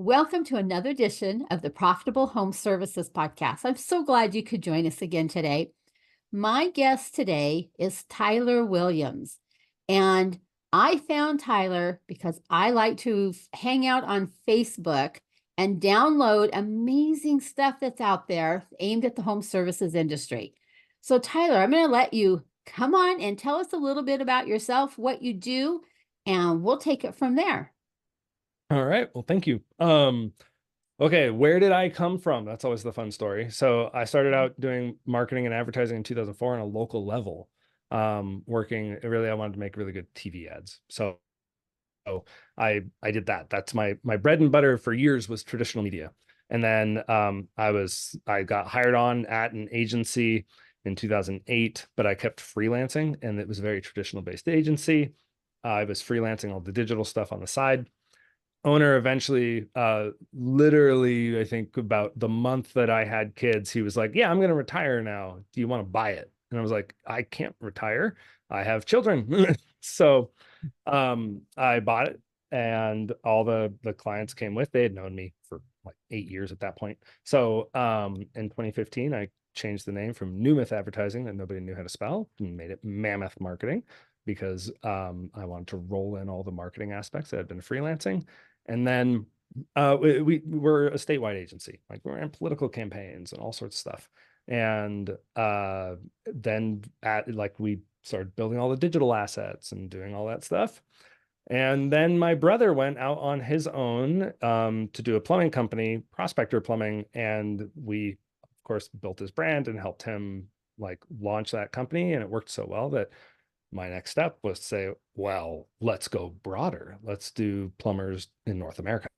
Welcome to another edition of the Profitable Home Services Podcast. I'm so glad you could join us again today. My guest today is Tyler Williams. And I found Tyler because I like to hang out on Facebook and download amazing stuff that's out there aimed at the home services industry. So, Tyler, I'm going to let you come on and tell us a little bit about yourself, what you do, and we'll take it from there. All right. Well, thank you. Okay, where did I come from? That's always the fun story. So I started out doing marketing and advertising in 2004 on a local level. Working really, I wanted to make really good TV ads. So I did that. That's my bread and butter for years was traditional media. And then I got hired on at an agency in 2008, but I kept freelancing, and it was a very traditional based agency. I was freelancing all the digital stuff on the side. Owner eventually, literally, I think about the month that I had kids, he was like, yeah, I'm going to retire now. Do you want to buy it? And I was like, I can't retire. I have children. So I bought it, and all the clients came with. They had known me for like 8 years at that point. So in 2015, I changed the name from New Myth Advertising, that nobody knew how to spell, and made it Mammoth Marketing, because I wanted to roll in all the marketing aspects that had been freelancing. And then we were a statewide agency, like we're in political campaigns and all sorts of stuff. And then we started building all the digital assets and doing all that stuff. And then my brother went out on his own to do a plumbing company, Prospector Plumbing, and we, of course, built his brand and helped him like launch that company. And it worked so well that my next step was to say, well, let's go broader. Let's do plumbers in North America.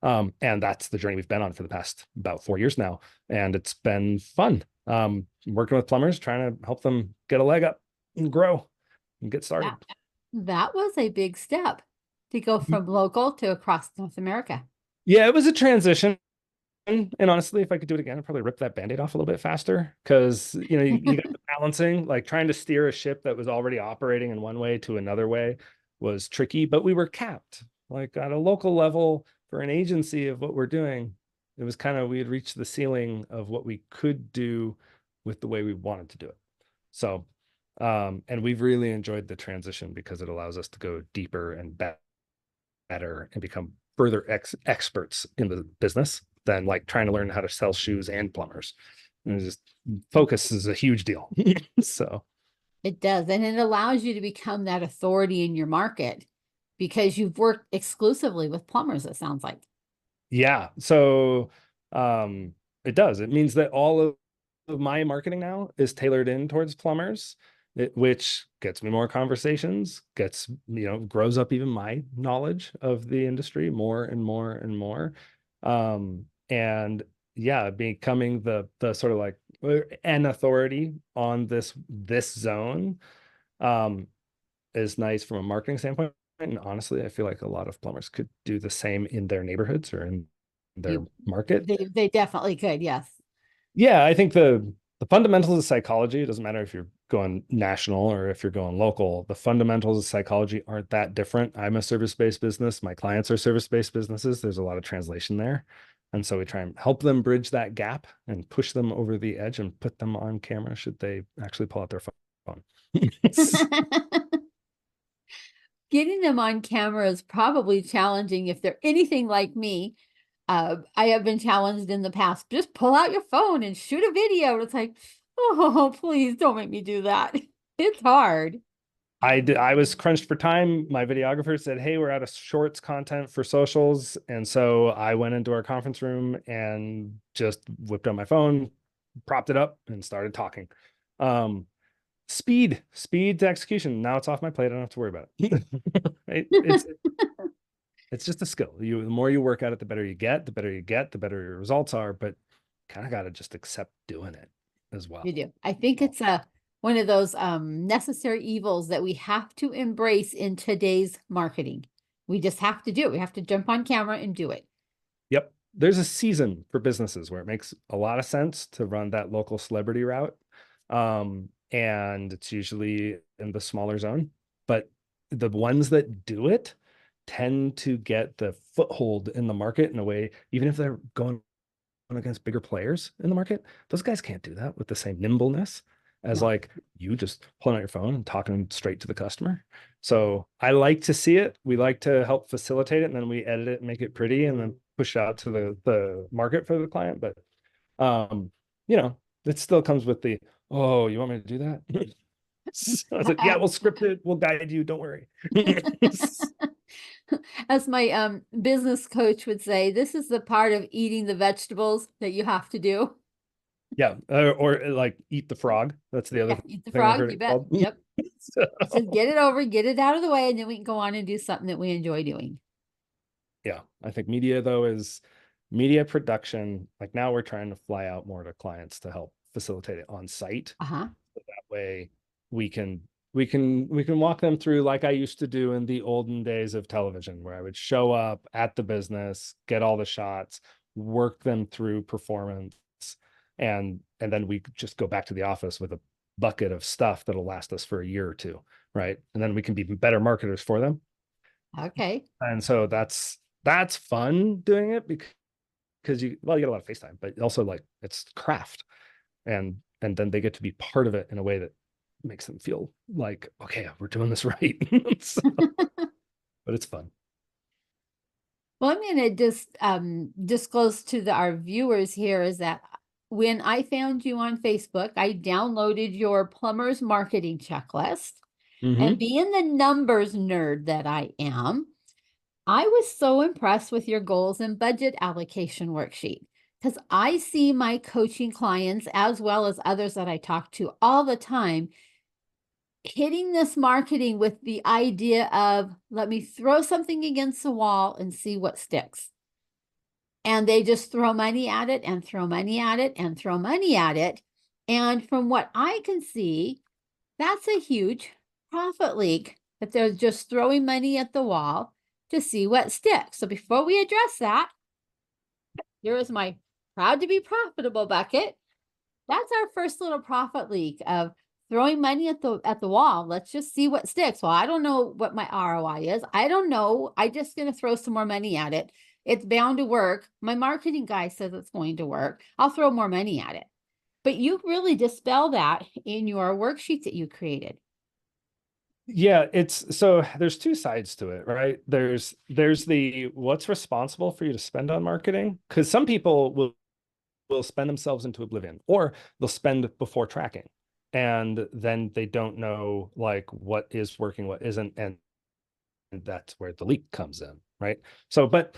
And that's the journey we've been on for the past about 4 years now. And it's been fun working with plumbers, trying to help them get a leg up and grow and get started. That was a big step to go from local to across North America. Yeah, it was a transition. And honestly, if I could do it again, I'd probably rip that Band-Aid off a little bit faster, because you got the balancing, like trying to steer a ship that was already operating in one way to another way was tricky, but we were capped. Like at a local level for an agency of what we're doing, it was kind of, we had reached the ceiling of what we could do with the way we wanted to do it. So, and we've really enjoyed the transition because it allows us to go deeper and better and become further experts in the business than like trying to learn how to sell shoes and plumbers. And just focus is a huge deal. So It does. And it allows you to become that authority in your market because you've worked exclusively with plumbers, it sounds like. yeah. So it does. It means that all of my marketing now is tailored in towards plumbers, which gets me more conversations, grows up even my knowledge of the industry more and more and more. And yeah, becoming the sort of like an authority on this zone is nice from a marketing standpoint. And honestly, I feel like a lot of plumbers could do the same in their neighborhoods or in their market. They definitely could, yes. Yeah, I think the fundamentals of psychology, it doesn't matter if you're going national or if you're going local, the fundamentals of psychology aren't that different. I'm a service-based business. My clients are service-based businesses. There's a lot of translation there. And so we try and help them bridge that gap and push them over the edge and put them on camera should they actually pull out their phone. Getting them on camera is probably challenging if they're anything like me. I have been challenged in the past. Just pull out your phone and shoot a video. It's like, oh, please don't make me do that. It's hard. I was crunched for time. My videographer said, hey, we're out of shorts content for socials. And so I went into our conference room and just whipped out my phone, propped it up, and started talking. Speed to execution. Now it's off my plate. I don't have to worry about it. Right? It's just a skill. The more you work at it, the better you get, the better your results are, but kind of got to just accept doing it as well. You do. I think it's one of those necessary evils that we have to embrace in today's marketing. We just have to do it. We have to jump on camera and do it. Yep. There's a season for businesses where it makes a lot of sense to run that local celebrity route. And it's usually in the smaller zone, but the ones that do it tend to get the foothold in the market in a way, even if they're going against bigger players in the market, those guys can't do that with the same nimbleness as No. like you just pulling out your phone and talking straight to the customer. So I like to see it. We like to help facilitate it, and then we edit it and make it pretty and then push it out to the market for the client. But you know, it still comes with the, oh, you want me to do that? So I was like, yeah, we'll script it, we'll guide you, don't worry. As my business coach would say, this is the part of eating the vegetables that you have to do. Yeah, or like eat the frog. That's the other Yeah, eat the thing I've frog, heard you it bet. called. Yep. So, Just get it over, get it out of the way, and then we can go on and do something that we enjoy doing. yeah, I think media though is media production. Like now we're trying to fly out more to clients to help facilitate it on site. Uh-huh. So that way we can we can walk them through like I used to do in the olden days of television, where I would show up at the business, get all the shots, work them through performance, and then we just go back to the office with a bucket of stuff that'll last us for a year or two, right? And then we can be better marketers for them. Okay. And so that's fun doing it because you get a lot of FaceTime, but also like it's craft, and then they get to be part of it in a way that makes them feel like, okay, we're doing this right. So, but it's fun. Well, I'm going to just disclose to our viewers here is that when I found you on Facebook, I downloaded your plumber's marketing checklist. And Mm-hmm. being the numbers nerd that I am, I was so impressed with your goals and budget allocation worksheet because I see my coaching clients as well as others that I talk to all the time hitting this marketing with the idea of let me throw something against the wall and see what sticks. And they just throw money at it and throw money at it and throw money at it. And from what I can see, that's a huge profit leak that they're just throwing money at the wall to see what sticks. So before we address that, here is my proud to be profitable bucket. That's our first little profit leak of throwing money at the wall. Let's just see what sticks. Well, I don't know what my ROI is. I don't know. I just going to throw some more money at it. It's bound to work. My marketing guy says it's going to work. I'll throw more money at it. But you really dispel that in your worksheets that you created. Yeah, it's so there's two sides to it, right? There's the what's responsible for you to spend on marketing, because some people will spend themselves into oblivion, or they'll spend before tracking, and then they don't know like what is working, what isn't, and that's where the leak comes in, right? So, but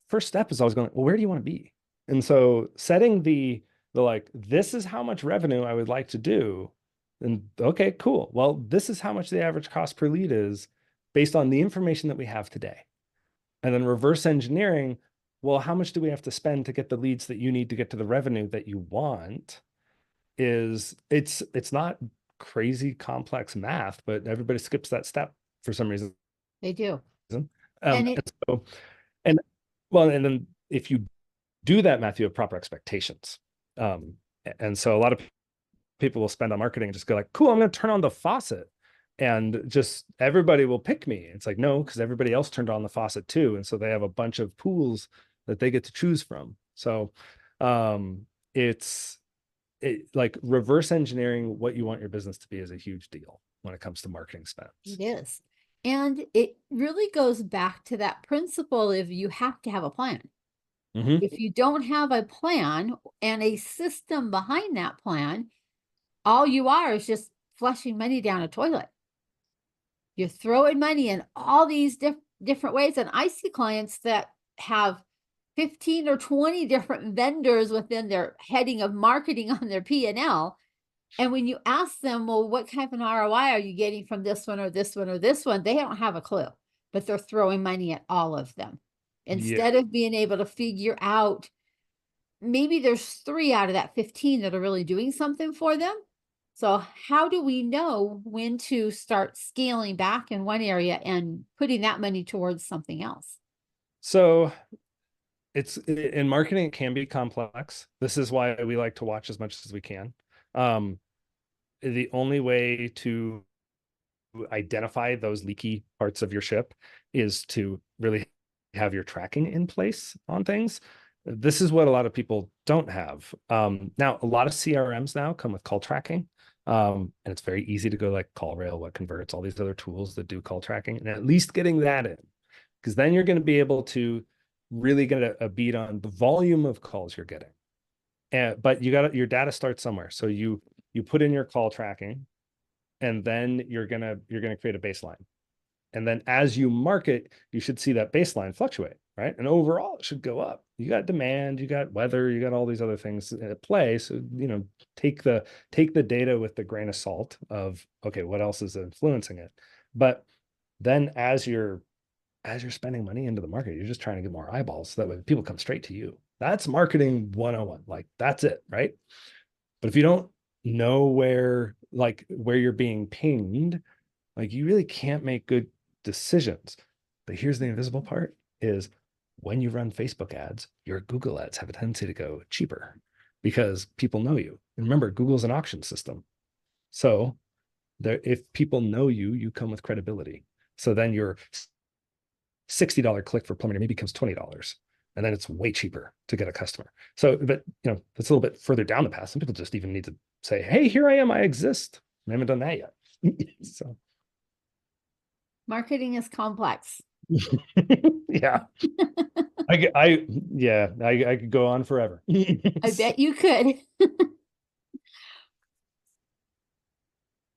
first step is always going, well, where do you want to be? And so setting the like, this is how much revenue I would like to do. And okay, cool. Well, this is how much the average cost per lead is based on the information that we have today. And then reverse engineering, well, how much do we have to spend to get the leads that you need to get to the revenue that you want? It's not crazy complex math, but everybody skips that step for some reason. They do. And And it, so, and well, and then if you do that math, you have proper expectations. And so a lot of people will spend on marketing and just go like, cool, I'm going to turn on the faucet and just everybody will pick me. It's like, no, because everybody else turned on the faucet too. And so they have a bunch of pools that they get to choose from. So it's like reverse engineering what you want your business to be is a huge deal when it comes to marketing spends. it is. And it really goes back to that principle of you have to have a plan. Mm-hmm. If you don't have a plan and a system behind that plan, all you are is just flushing money down a toilet. You're throwing money in all these different ways. And I see clients that have 15 or 20 different vendors within their heading of marketing on their P&L. And when you ask them, well, what kind of an ROI are you getting from this one or this one or this one? They don't have a clue, but they're throwing money at all of them. Yeah. Instead of being able to figure out, maybe there's 3 out of that 15 that are really doing something for them. So how do we know when to start scaling back in one area and putting that money towards something else? So it's in marketing, it can be complex. This is why we like to watch as much as we can. The only way to identify those leaky parts of your ship is to really have your tracking in place on things. This is what a lot of people don't have. Now, a lot of CRMs now come with call tracking. And it's very easy to go like CallRail, What Converts, all these other tools that do call tracking, and at least getting that in, because then you're going to be able to really get a beat on the volume of calls you're getting. But your data starts somewhere. So you put in your call tracking, and then you're gonna create a baseline. And then as you market, you should see that baseline fluctuate, right? And overall, it should go up. You got demand, you got weather, you got all these other things at play. So, take the data with the grain of salt of, okay, what else is influencing it? But then as you're spending money into the market, you're just trying to get more eyeballs. So that way people come straight to you. That's marketing 101. Like, that's it, right? But if you don't know where you're being pinged, like, you really can't make good decisions. But here's the invisible part is when you run Facebook ads, your Google ads have a tendency to go cheaper because people know you. And remember, Google's an auction system. So if people know you, you come with credibility. So then your $60 click for plumbing maybe becomes $20. And then it's way cheaper to get a customer. So, but that's a little bit further down the path. Some people just even need to say, hey, here I am, I exist. I haven't done that yet. So Marketing is complex. yeah. I could go on forever. I bet you could.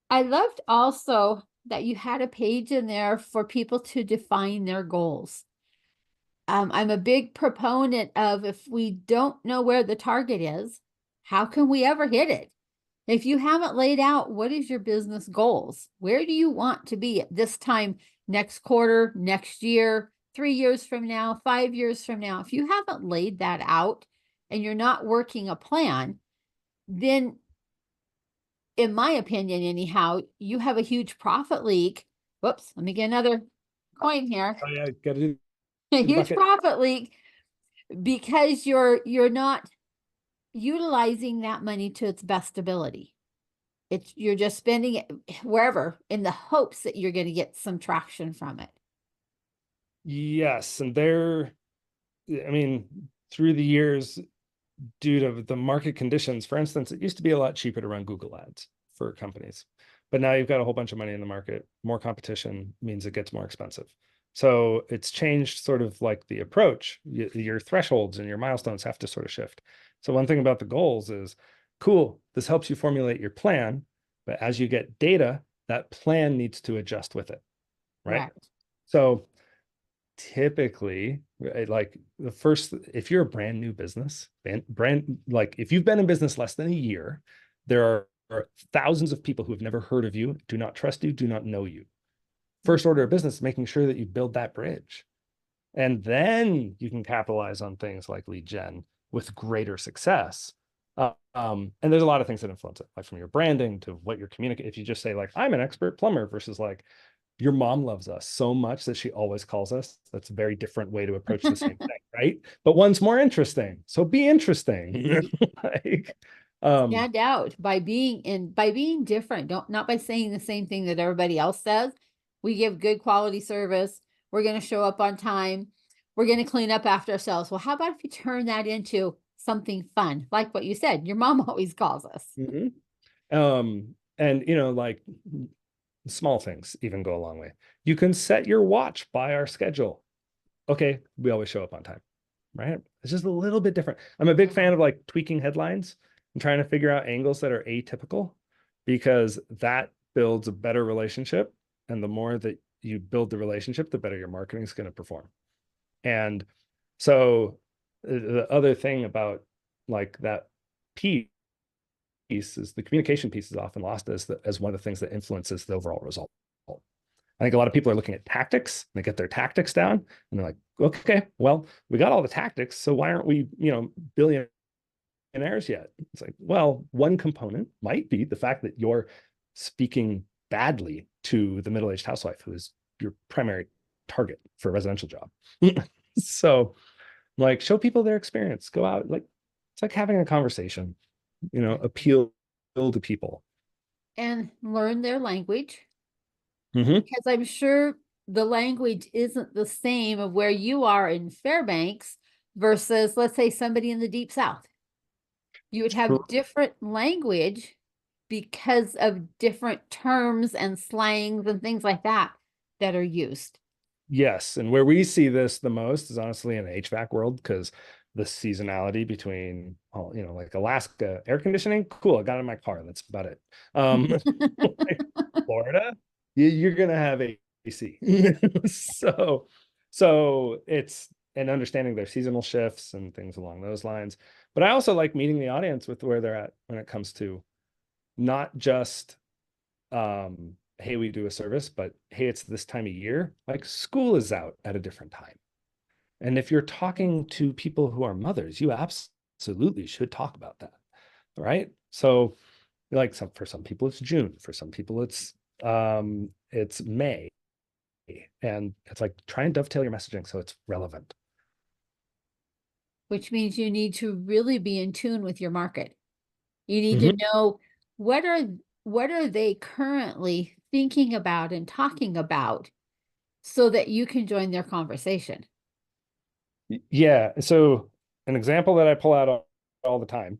I loved also that you had a page in there for people to define their goals. I'm a big proponent of, if we don't know where the target is, how can we ever hit it? If you haven't laid out what is your business goals, where do you want to be at this time, next quarter, next year, 3 years from now, 5 years from now, if you haven't laid that out and you're not working a plan, then in my opinion, anyhow, you have a huge profit leak. Whoops, let me get another coin here. Oh yeah, gotta do A the huge bucket. profit leak because you're not utilizing that money to its best ability. You're just spending it wherever in the hopes that you're going to get some traction from it. Yes, and through the years, due to the market conditions, for instance, it used to be a lot cheaper to run Google ads for companies, but now you've got a whole bunch of money in the market. More competition means it gets more expensive. So it's changed sort of like the approach. Your thresholds and your milestones have to sort of shift. So one thing about the goals is, cool, this helps you formulate your plan, but as you get data, that plan needs to adjust with it, right? Correct. So typically, like, if you're a brand new business, like, if you've been in business less than a year, there are thousands of people who have never heard of you, do not trust you, do not know you. First order of business, making sure that you build that bridge. And then you can capitalize on things like lead gen with greater success. And there's a lot of things that influence it, like from your branding to what you're communicating. If you just say, like, I'm an expert plumber, versus like, your mom loves us so much that she always calls us. That's a very different way to approach the same thing, right? But one's more interesting. So be interesting. Like, Stand out by being different. Not by saying the same thing that everybody else says. We give good quality service. We're going to show up on time. We're going to clean up after ourselves. Well, how about if you turn that into something fun? Like what you said, your mom always calls us. And like, small things even go a long way. You can set your watch by our schedule. Okay, we always show up on time, right? It's just a little bit different. I'm a big fan of like tweaking headlines and trying to figure out angles that are atypical, because that builds a better relationship. And the more that you build the relationship, the better your marketing is going to perform. And so the other thing about like that piece is the communication piece is often lost as one of the things that influences the overall result. I think a lot of people are looking at tactics, and they get their tactics down, and they're like, okay, well, we got all the tactics, so why aren't we, billionaires yet? It's like, well, one component might be the fact that you're speaking badly to the middle-aged housewife who is your primary target for a residential job. So, like, show people their experience. Go out, like, it's like having a conversation, appeal to people. And learn their language. Hmm. because I'm sure the language isn't the same of where you are in Fairbanks versus, let's say, somebody in the Deep South. You would have different language because of different terms and slangs and things like that that are used. Yes, and where we see this the most is honestly in the HVAC world, because the seasonality between, like Alaska air conditioning, cool, I got it in my car. That's about it. Like Florida, you're gonna have AC. So, it's and understanding their seasonal shifts and things along those lines. But I also like meeting the audience with where they're at when it comes to not just hey, we do a service, but hey, it's this time of year. Like school is out at a different time. And if you're talking to people who are mothers, you absolutely should talk about that. Right. So like for some people it's June, for some people it's May. And it's like try and dovetail your messaging so it's relevant. Which means you need to really be in tune with your market. You need to Mhm. know what are what are they currently thinking about and talking about so that you can join their conversation. Yeah. So an example that I pull out all the time,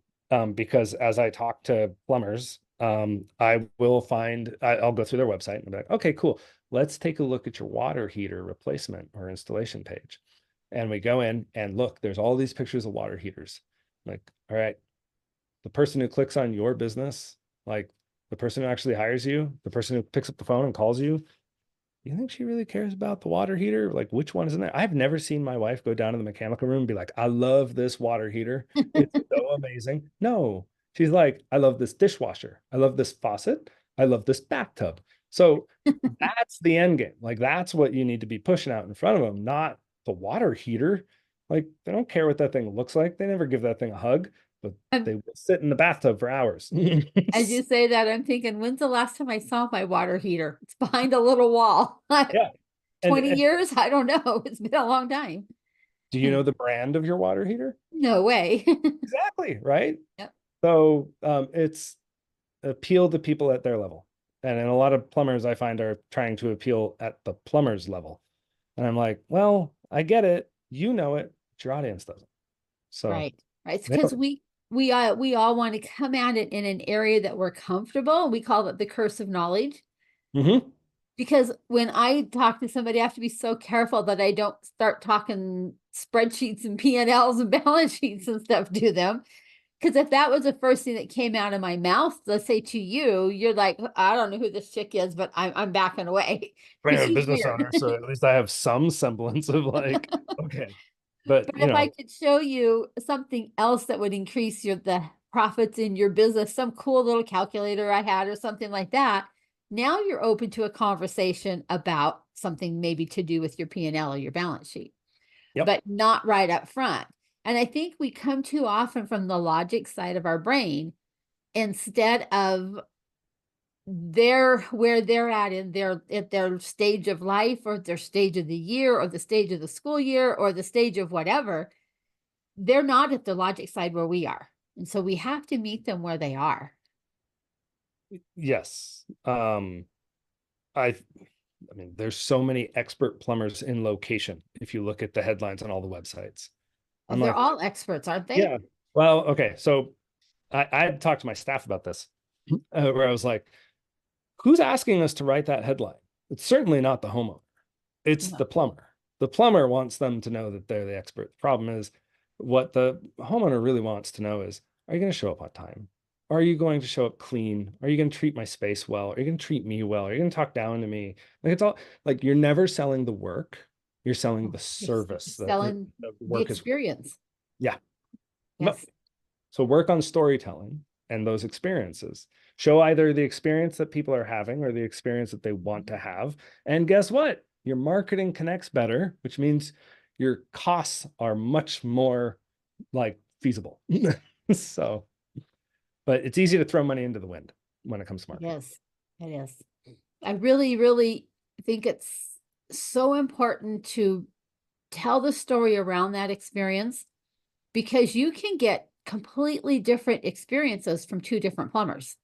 because as I talk to plumbers, I'll go through their website and be like, okay, cool. Let's take a look at your water heater replacement or installation page. And we go in and look, there's all these pictures of water heaters. Like, all right, the person who clicks on your business, like the person who actually hires you, the person who picks up the phone and calls you think she really cares about the water heater? Like, which one is in there? I've never seen my wife go down to the mechanical room and be like, I love this water heater. It's so amazing. No, she's like, I love this dishwasher. I love this faucet. I love this bathtub. So that's the end game. Like, that's what you need to be pushing out in front of them, not the water heater. Like, they don't care what that thing looks like. They never give that thing a hug, but Um, they will sit in the bathtub for hours. as you say that, I'm thinking, when's the last time I saw my water heater? It's behind a little wall. Yeah. And 20 years? I don't know. It's been a long time. do you know the brand of your water heater? No way. Exactly, right? Yep. So it's appeal to people at their level. And a lot of plumbers I find are trying to appeal at the plumber's level. And I'm like, well, I get it. You know it, but your audience doesn't. So Right. Right. It's they because don't. we all want to come at it in an area that we're comfortable. We call it the curse of knowledge. Mhm. Because when I talk to somebody, I have to be so careful that I don't start talking spreadsheets and P&Ls and balance sheets and stuff to them. Because if that was the first thing that came out of my mouth, let's say to you, you're like, I don't know who this chick is, but I'm backing away I mean, because I'm a she's business weird. owner, so at least I have some semblance of like, okay. But But if I could show you something else that would increase the profits in your business, some cool little calculator I had or something like that, now you're open to a conversation about something maybe to do with your P&L or your balance sheet, yep. but not right up front. And I think we come too often from the logic side of our brain instead of where they're at their stage of life or their stage of the year or the stage of the school year or the stage of whatever. They're not at the logic side where we are. And so we have to meet them where they are. Yes. I I mean, there's so many expert plumbers in location if you look at the headlines on all the websites. Oh, I'm they're like, all experts, aren't they? yeah. Well, okay. So I had talked to my staff about this, where I was like, who's asking us to write that headline? It's certainly not the homeowner. It's No. the plumber. The plumber wants them to know that they're the expert. The problem is what the homeowner really wants to know is, are you going to show up on time? Are you going to show up clean? Are you going to treat my space well? Are you going to treat me well? Are you going to talk down to me? Like it's all like you're never selling the work. You're selling the You're service. selling The the work is, experience. yeah. Yes. So work on storytelling and those experiences. Show either the experience that people are having or the experience that they want to have. And guess what? Your marketing connects better, which means your costs are much more like feasible. So, but it's easy to throw money into the wind when it comes to marketing. Yes, it is. I really, really think it's so important to tell the story around that experience because you can get completely different experiences from two different plumbers.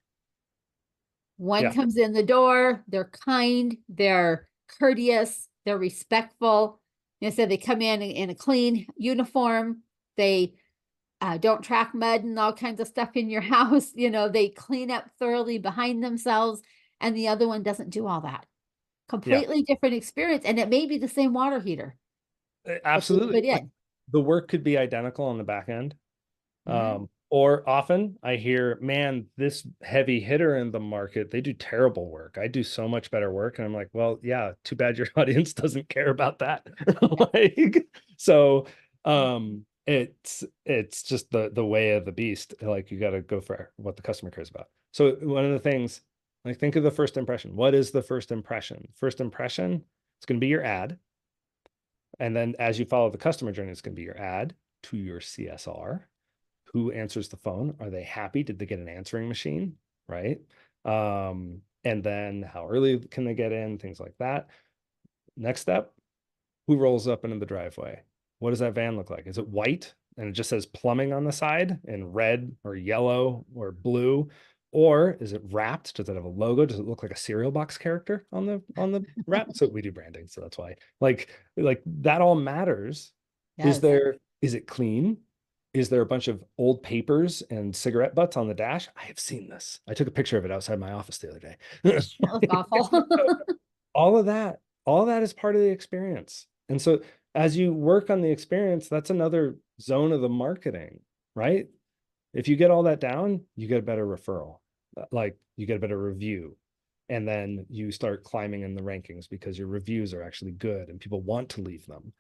One Yeah. comes in the door, they're kind, they're courteous, they're respectful. So they come in a clean uniform. They don't track mud and all kinds of stuff in your house. They clean up thoroughly behind themselves. And the other one doesn't do all that. Yeah. Completely different experience. And it may be the same water heater that they Absolutely. put Like, in. the work could be identical on the back end. Mhm. Or often I hear, man, this heavy hitter in the market, they do terrible work. I do so much better work. And I'm like, well, yeah, too bad your audience doesn't care about that. Like, so it's just the way of the beast. Like, you got to go for what the customer cares about. So one of the things, like, think of the first impression. What is the first impression? First impression, it's going to be your ad. And then as you follow the customer journey, it's going to be your ad to your CSR. Who answers the phone? Are they happy? Did they get an answering machine? Right. And then how early can they get in? Things like that. Next step, who rolls up into the driveway? What does that van look like? Is it white and it just says plumbing on the side in red or yellow or blue? Or is it wrapped? Does it have a logo? Does it look like a cereal box character on the wrap? So we do branding, so that's why. Like that all matters. Yes. Is it clean? Is there a bunch of old papers and cigarette butts on the dash? I have seen this. I took a picture of it outside my office the other day. That was awful. all of that, all of that is part of the experience. And so as you work on the experience, that's another zone of the marketing, right? If you get all that down, you get a better referral, like you get a better review. And then you start climbing in the rankings because your reviews are actually good and people want to leave them.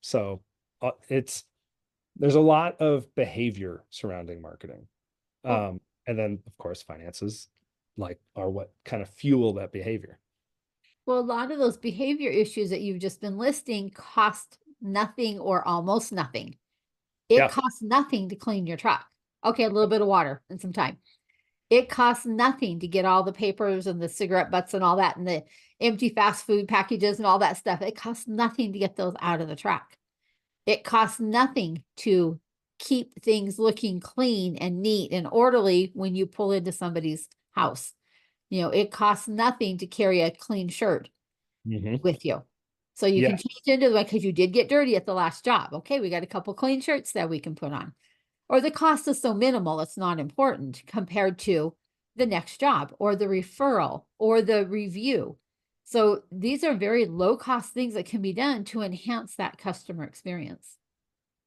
So it's there's a lot of behavior surrounding marketing. Well, And then of course finances like are what kind of fuel that behavior. well, a lot of those behavior issues that you've just been listing cost nothing or almost nothing. It Yeah. costs nothing to clean your truck. Okay, a little bit of water and some time. It costs nothing to get all the papers and the cigarette butts and all that and the empty fast food packages and all that stuff. It costs nothing to get those out of the truck. It costs nothing to keep things looking clean and neat and orderly when you pull into somebody's house. It costs nothing to carry a clean shirt Mhm. with you. So you Yeah. can change into the way because you did get dirty at the last job. Okay, we got a couple clean shirts that we can put on. Or the cost is so minimal, it's not important compared to the next job or the referral or the review. So these are very low cost things that can be done to enhance that customer experience.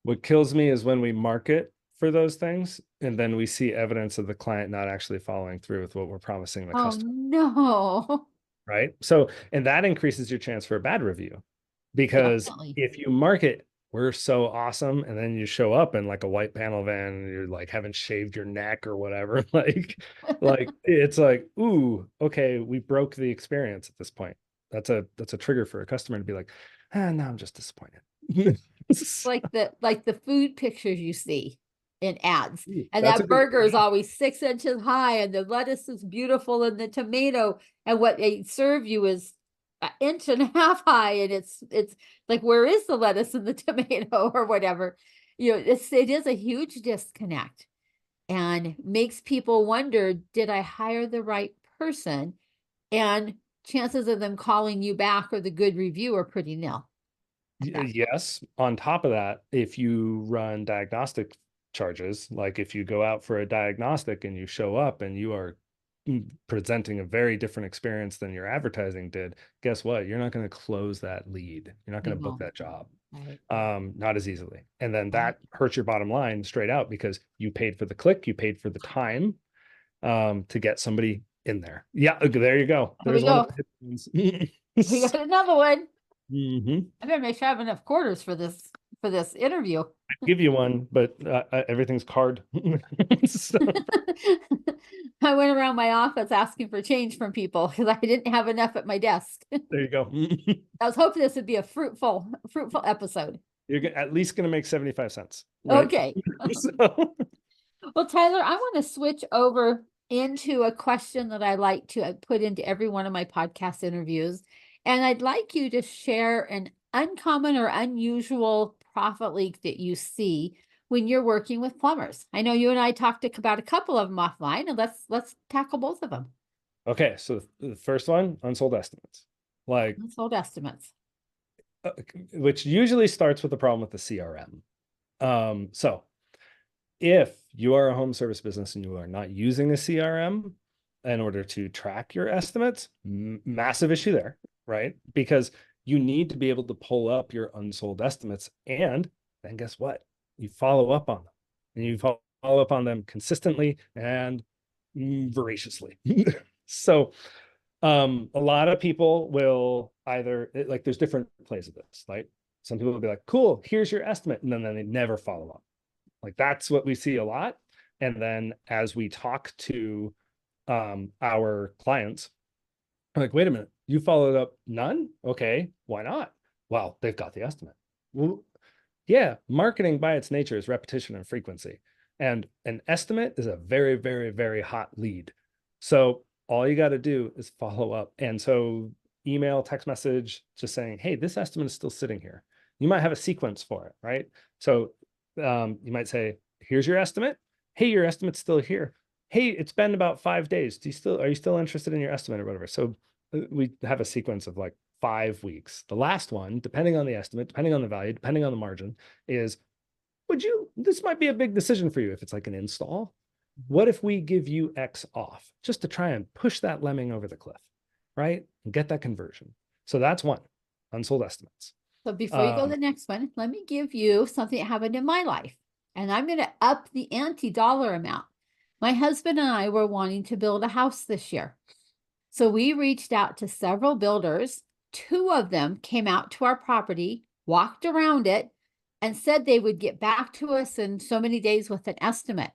What kills me is when we market for those things and then we see evidence of the client not actually following through with what we're promising the Oh customer, no, right? So, and that increases your chance for a bad review because definitely. if you market, we're so awesome, and then you show up in like a white panel van and you're like haven't shaved your neck or whatever, like it's like, ooh, okay, we broke the experience at this point. That's a trigger for a customer to be like, no, I'm just disappointed. Like the food pictures you see in ads. Ooh, And that's a that good burger is always 6 inches high, and the lettuce is beautiful, and the tomato, and what they serve you is an inch and a half high, and it's like, where is the lettuce and the tomato or whatever? It is a huge disconnect and makes people wonder, did I hire the right person? And chances of them calling you back or the good review are pretty nil at that. Yes. On top of that, if you run diagnostic charges, like if you go out for a diagnostic and you show up and you are presenting a very different experience than your advertising did, guess what? You're not going to close that lead. You're not You going to book won't. that job. Right. Not as easily. And then Right. that hurts your bottom line straight out because you paid for the click, you paid for the time to get somebody in there. Yeah, there you go. Here we There's one of go. the ones. We got another one. Mhm. I better make sure I have enough quarters for this interview. Give you one, but everything's card. So, I went around my office asking for change from people because I didn't have enough at my desk. there you go. I was hoping this would be a fruitful episode. You're at least going to make 75 cents, right? Okay. So, Well, Tyler, I want to switch over into a question that I like to put into every one of my podcast interviews. And I'd like you to share an uncommon or unusual profit leak that you see when you're working with plumbers. I know you and I talked about a couple of them offline, and let's tackle both of them. Okay, so the first one, unsold estimates, like, Unsold estimates. uh, which usually starts with the problem with the CRM. So if you are a home service business and you are not using a CRM in order to track your estimates, massive issue there, right? Because you need to be able to pull up your unsold estimates, and then guess what? You follow up on them, and you follow up on them consistently and voraciously. So a lot of people will either, like, there's different plays of this, right? Some people will be like, cool, here's your estimate, and then they never follow up. Like, that's what we see a lot. And then as we talk to our clients, like, wait a minute, you followed up none? Okay, why not? Well, they've got the estimate. Well, yeah, marketing by its nature is repetition and frequency. And an estimate is a very, very, very hot lead. So all you got to do is follow up. And so email, text message, just saying, hey, this estimate is still sitting here. You might have a sequence for it, right? So you might say, here's your estimate. Hey, your estimate's still here. Hey, it's been about 5 days. Are you still interested in your estimate or whatever? So we have a sequence of like 5 weeks. The last one, depending on the estimate, depending on the value, depending on the margin, is this might be a big decision for you if it's like an install. What if we give you X off just to try and push that lemming over the cliff, right? And get that conversion. So that's one, unsold estimates. So before you go to the next one, let me give you something that happened in my life. And I'm going to up the ante dollar amount. My husband and I were wanting to build a house this year. So we reached out to several builders. Two of them came out to our property, walked around it, and said they would get back to us in so many days with an estimate.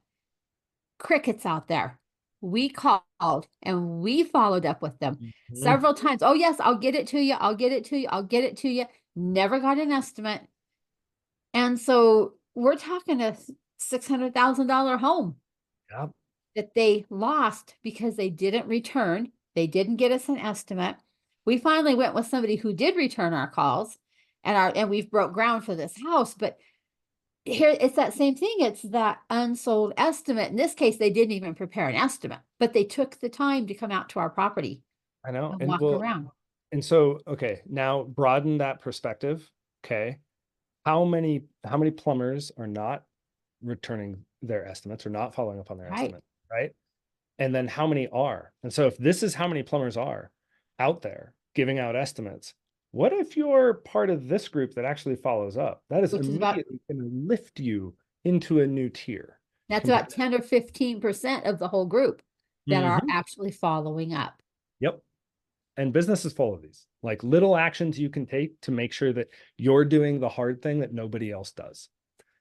Crickets out there. We called and we followed up with them several times. Oh, yes, I'll get it to you. I'll get it to you. I'll get it to you. Never got an estimate. And so we're talking a $600,000 home Yep. that they lost because they didn't return. They didn't get us an estimate. We finally went with somebody who did return our calls, and we've broke ground for this house. But here it's that same thing. It's that unsold estimate. In this case, they didn't even prepare an estimate, but they took the time to come out to our property I know. and And walk well, around. and so, okay, now broaden that perspective. Okay. How many plumbers are not returning their estimates or not following up on their Right. estimate, right? And then how many are? And so if this is how many plumbers are out there giving out estimates, what if you're part of this group that actually follows up? That is Which is about immediately going to lift you into a new tier. That's about compared- 10 or 15% of the whole group that are Mhm. actually following up. Yep. And business is full of these, like, little actions you can take to make sure that you're doing the hard thing that nobody else does.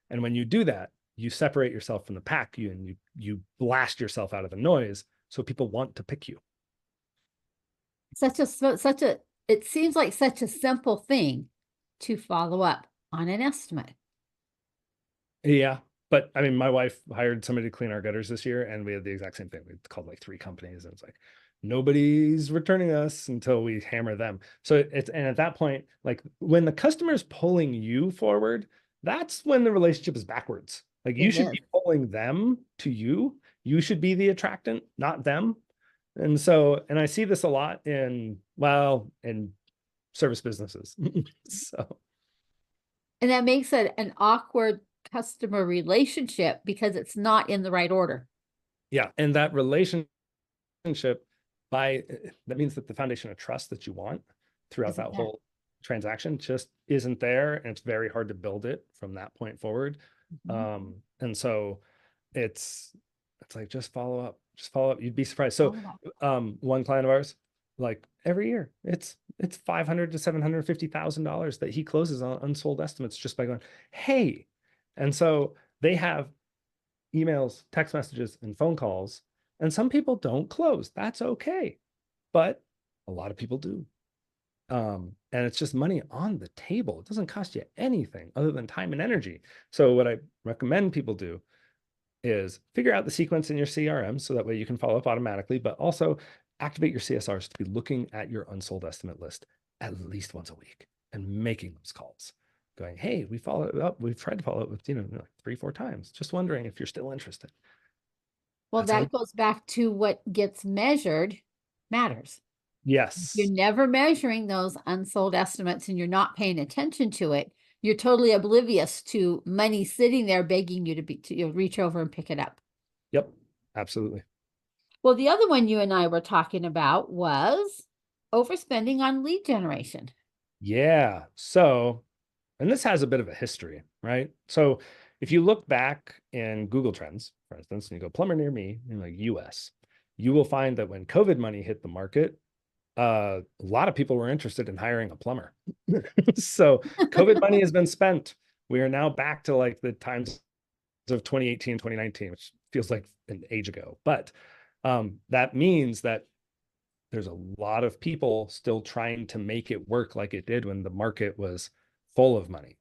And when you do that, you separate yourself from the pack, you blast yourself out of the noise, so people want to pick you. It seems like such a simple thing to follow up on an estimate. Yeah. But I mean, my wife hired somebody to clean our gutters this year, and we had the exact same thing. We called like 3 companies, and it's like, nobody's returning us until we hammer them. So and at that point, like, when the customer's pulling you forward, that's when the relationship is backwards. Like, you It should is. be pulling them to you. You should be the attractant, not them. And so, and I see this a lot in service businesses. So And that makes it an awkward customer relationship because it's not in the right order. yeah, and that relationship, that means that the foundation of trust that you want throughout Isn't that there? whole transaction just isn't there, and it's very hard to build it from that point forward. Mhm. And so it's like, just follow up, you'd be surprised. So Follow up. one client of ours, like, every year it's $500 to $750,000 that he closes on unsold estimates just by going, hey. And so they have emails, text messages, and phone calls. And some people don't close. That's okay. But a lot of people do. And it's just money on the table. It doesn't cost you anything other than time and energy. So what I recommend people do is figure out the sequence in your CRM so that way you can follow up automatically, but also activate your CSRs to be looking at your unsold estimate list at least once a week and making those calls. Going, hey, we followed up. We've tried to follow up with, like 3-4 times. Just wondering if you're still interested. Well, That's how. that goes back to what gets measured matters. If you're Yes. never measuring those unsold estimates and you're not paying attention to it, you're totally oblivious to money sitting there begging you to reach over and pick it up. Yep. Absolutely. Well, the other one you and I were talking about was overspending on lead generation. Yeah. So, and this has a bit of a history, right? So if you look back in Google Trends, for instance, and you go plumber near me in like US, you will find that when COVID money hit the market, a lot of people were interested in hiring a plumber. So COVID money has been spent. We are now back to like the times of 2018, 2019, which feels like an age ago. But that means that there's a lot of people still trying to make it work like it did when the market was full of money,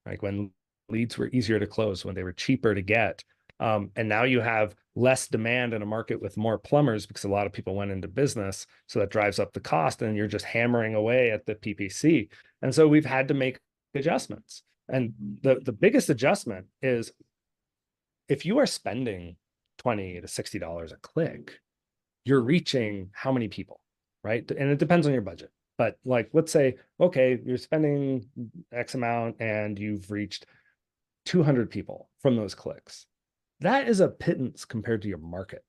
like when leads were easier to close, when they were cheaper to get. And now you have less demand in a market with more plumbers because a lot of people went into business. So that drives up the cost and you're just hammering away at the PPC. And so we've had to make adjustments. And the biggest adjustment is if you are spending $20 to $60 a click, you're reaching how many people, right? And it depends on your budget. But like, let's say, okay, you're spending X amount and you've reached 200 people from those clicks. That is a pittance compared to your market.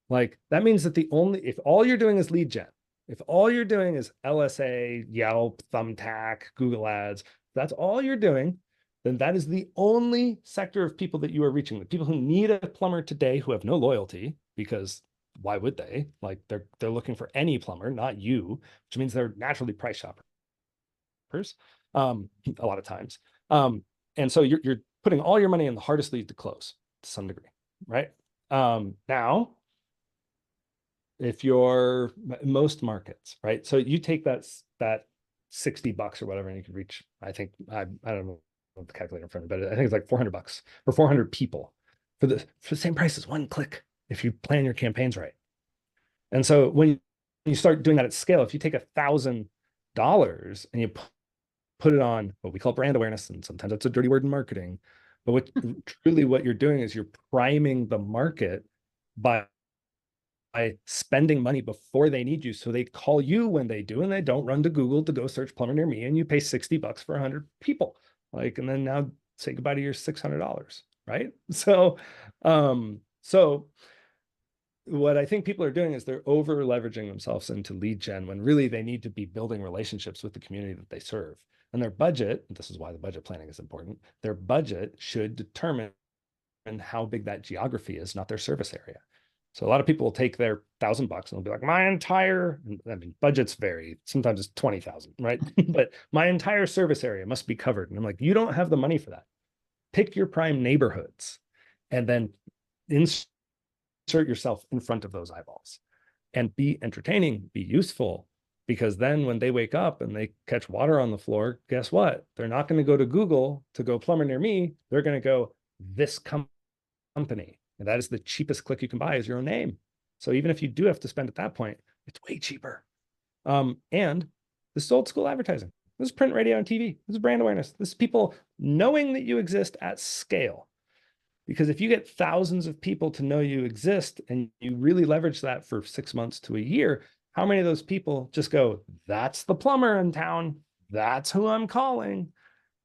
Like that means that if all you're doing is lead gen, if all you're doing is LSA, Yelp, Thumbtack, Google Ads, that's all you're doing, then that is the only sector of people that you are reaching. The people who need a plumber today who have no loyalty, because why would they? Like they're looking for any plumber, not you, which means they're naturally price shoppers, a lot of times. And so you're putting all your money in the hardest lead to close to some degree, right? Now, if you're most markets, right? So you take that $60 or whatever, and you can reach, I think, I don't know the calculator in front of me, but I think it's like $400 for 400 people for the same price as one click if you plan your campaigns right. And so when you start doing that at scale, if you take $1,000 and you put it on what we call brand awareness, and sometimes that's a dirty word in marketing, but truly what you're doing is you're priming the market by spending money before they need you. So they call you when they do, and they don't run to Google to go search plumber near me, and you pay $60 for 100 people. Like, and then now say goodbye to your $600, right? So what I think people are doing is they're over leveraging themselves into lead gen when really they need to be building relationships with the community that they serve. And their budget, and this is why the budget planning is important, their budget should determine how big that geography is, not their service area. So a lot of people will take their $1,000 and they'll be like, my entire, I mean, budgets vary. Sometimes it's 20,000, right? But my entire service area must be covered. And I'm like, you don't have the money for that. Pick your prime neighborhoods and then insert yourself in front of those eyeballs and be entertaining, be useful. Because then when they wake up and they catch water on the floor, guess what? They're not going to go to Google to go plumber near me. They're going to go this company. And that is the cheapest click you can buy is your own name. So even if you do have to spend at that point, it's way cheaper. And this is old school advertising. This is print, radio, and TV. This is brand awareness. This is people knowing that you exist at scale. Because if you get thousands of people to know you exist and you really leverage that for 6 months to a year, how many of those people just go, that's the plumber in town. That's who I'm calling.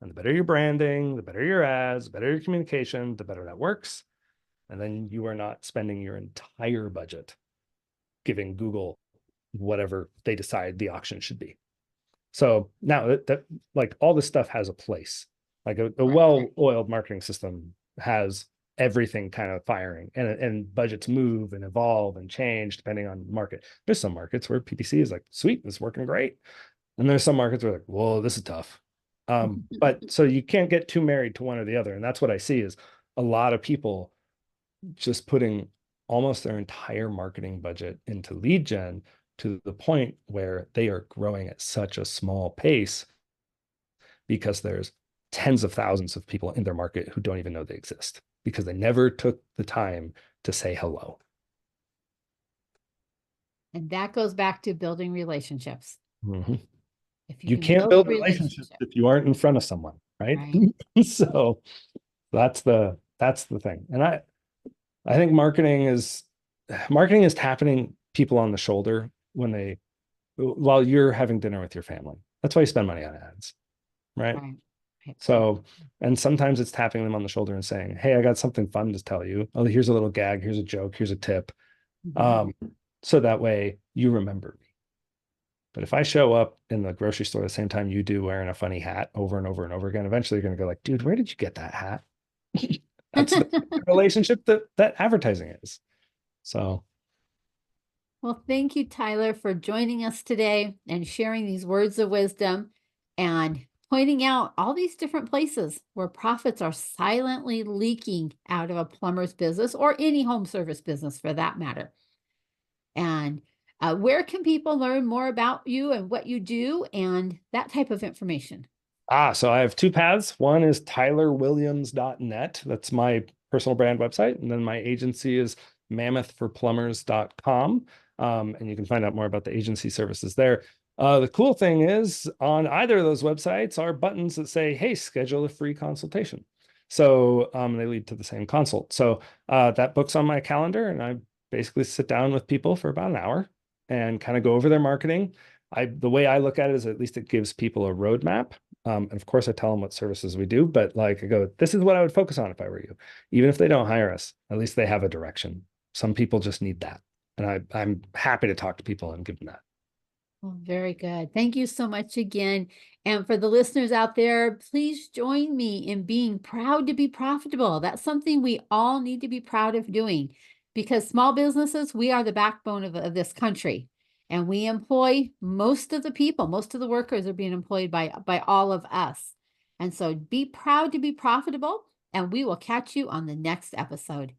And the better your branding, the better your ads, the better your communication, the better that works. And then you are not spending your entire budget giving Google whatever they decide the auction should be. So now that like all this stuff has a place. Like a well-oiled marketing system has everything kind of firing, and budgets move and evolve and change depending on market. There's some markets where PPC is like, sweet, it's working great. And there's some markets where like, whoa, this is tough. But so you can't get too married to one or the other. And that's what I see is a lot of people just putting almost their entire marketing budget into lead gen to the point where they are growing at such a small pace because there's tens of thousands of people in their market who don't even know they exist because they never took the time to say hello. And that goes back to building relationships. Mm-hmm. If You can can't build relationships if you aren't in front of someone, right? So that's the thing. And I think marketing is tapping people on the shoulder while you're having dinner with your family. That's why you spend money on ads, right? Right. Right. So, and sometimes it's tapping them on the shoulder and saying, "Hey, I got something fun to tell you. Oh, here's a little gag, here's a joke, here's a tip." Mhm. Um, so that way you remember me. But if I show up in the grocery store the same time you do wearing a funny hat over and over and over again, eventually you're going to go like, "Dude, where did you get that hat?" That's the relationship that advertising is. So, Well, thank you, Tyler, for joining us today and sharing these words of wisdom and pointing out all these different places where profits are silently leaking out of a plumber's business or any home service business for that matter. And where can people learn more about you and what you do and that type of information? so I have two paths. One is tylerwilliams.net. That's my personal brand website. And then my agency is mammothforplumbers.com. And you can find out more about the agency services there. The cool thing is on either of those websites are buttons that say, "Hey, schedule a free consultation." So they lead to the same consult. So that book's on my calendar, and I basically sit down with people for about an hour and kind of go over their marketing. The way I look at it is at least it gives people a roadmap. And of course, I tell them what services we do, but like I go, this is what I would focus on if I were you. Even if they don't hire us, at least they have a direction. Some people just need that. And I'm happy to talk to people and give them that. Well, very good. Thank you so much again. And for the listeners out there, please join me in being proud to be profitable. That's something we all need to be proud of doing because small businesses, we are the backbone of this country. And we employ most of the people, most of the workers are being employed by all of us. And so be proud to be profitable, and we will catch you on the next episode.